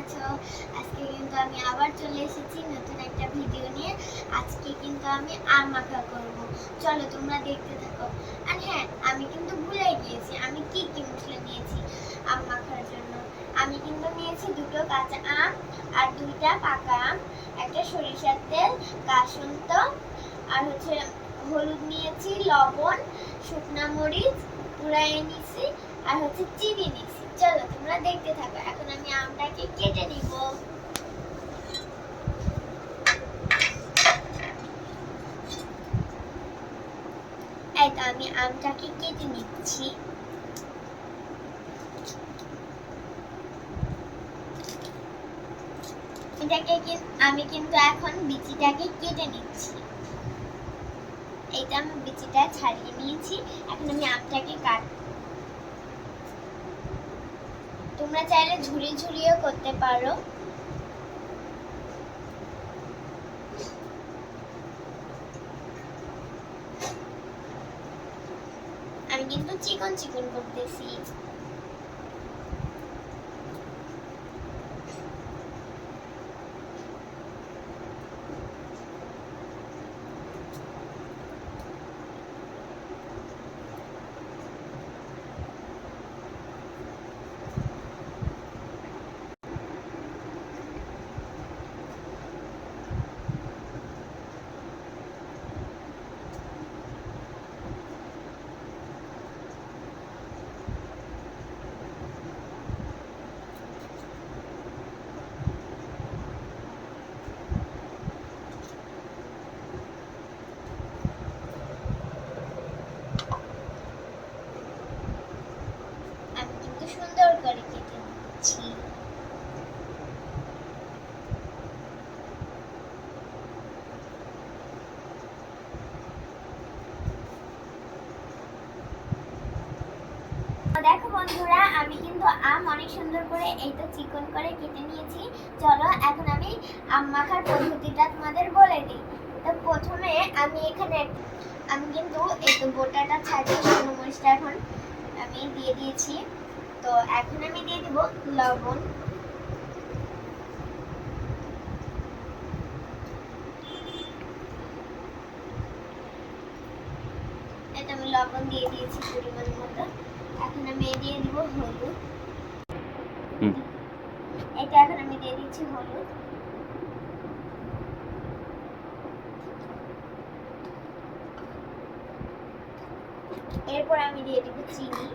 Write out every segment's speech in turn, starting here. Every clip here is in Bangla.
আছো? আজকে কিন্তু আমি আবার চলে এসেছি নতুন একটা ভিডিও নিয়ে। আজকে কিন্তু আমি আম মাখা করব। চলো তোমরা দেখতে থাকো। আর হ্যাঁ, আমি কিন্তু ভুলে গিয়েছি আমি কি কি মশলা নিয়েছি আম মাখার জন্য। আমি কিন্তু নিয়েছি দুটো কাঁচা আম আর দুইটা পাকা আম, একটা সরিষার তেল, কাসুন্দ আর হলুদ নিয়েছি, লবণ, শুকনা মরিচ কুড়াইয়ে নিয়েছি আর চিনি নিয়েছি। চলো তোমরা দেখতে থাকো। এখন আমি আমটাকে কেটে নিব। এই তো আমি আমটাকে কেটে নিচ্ছি। আমি কিন্তু এখন বিচিটাকে কেটে নিচ্ছি। এইটা আমি বিচিটা ছাড়িয়ে নিয়েছি। এখন আমি আমটাকে কাটবো। তোমরা চাইলে ঝুরিয়ে ঝুরিয়েও করতে পারো। আমি কিন্তু চিকন চিকন করতেছি। সুন্দর করে কেটে নিচ্ছি। দেখো বন্ধুরা, আমি কিন্তু আম অনেক সুন্দর করে এই তো চিকন করে কেটে নিয়েছি। চলো এখন আমি আম মাখার পদ্ধতিটা তোমাদের বলে দিই। তো প্রথমে আমি কিন্তু এই তো বোটাটা ছাড়িয়ে শুকনো মরিচটা এখন আমি দিয়ে দিয়েছি। তো এখন আমি দিয়ে দিব লবণ, এটা আমি লবণ দিয়ে দিয়েছি পরিমাণ মতো। এখন আমি দিয়ে দিব হলুদ, এটা এখন আমি দিয়ে দিচ্ছি হলুদ। এরপর আমি দিয়ে দিব চিনি,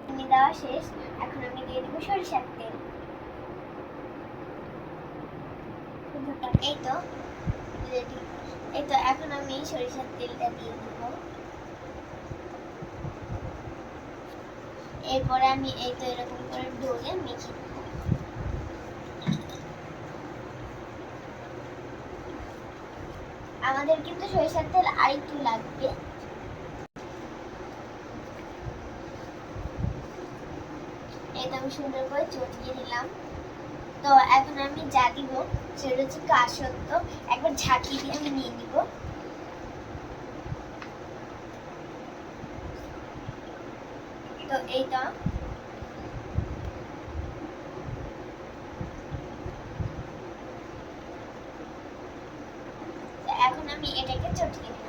চিনি দেওয়া শেষ। এখন আমি দিয়ে দিব সরিষার তেল। এই তো রেডি। এই তো এখন আমি সরিষার তেলটা দিয়ে দিব। এরপরে আমি এই তো এরকম করে ডোলে মেখে দেব। আমাদের কিন্তু সরিষার তেল আরেকটু লাগবে। এটা আমি সুন্দর করে চটকিয়ে নিলাম। তো এখন আমি যা দিব সেটা কাসুন্দ। একবার ঝাঁকি দিয়ে আমি নিয়ে নিব। তো এইটা এখন আমি এটাকে চটকে নেব।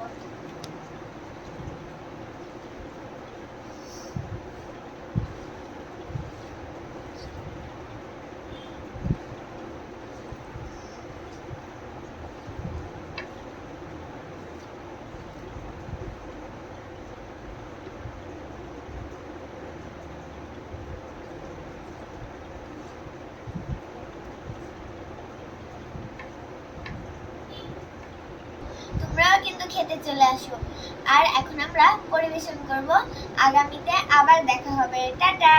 তোমরাও কিন্তু খেতে চলে আসো। আর এখন আমরা পরিবেশন করব। আগামীতে আবার দেখা হবে। টাটা।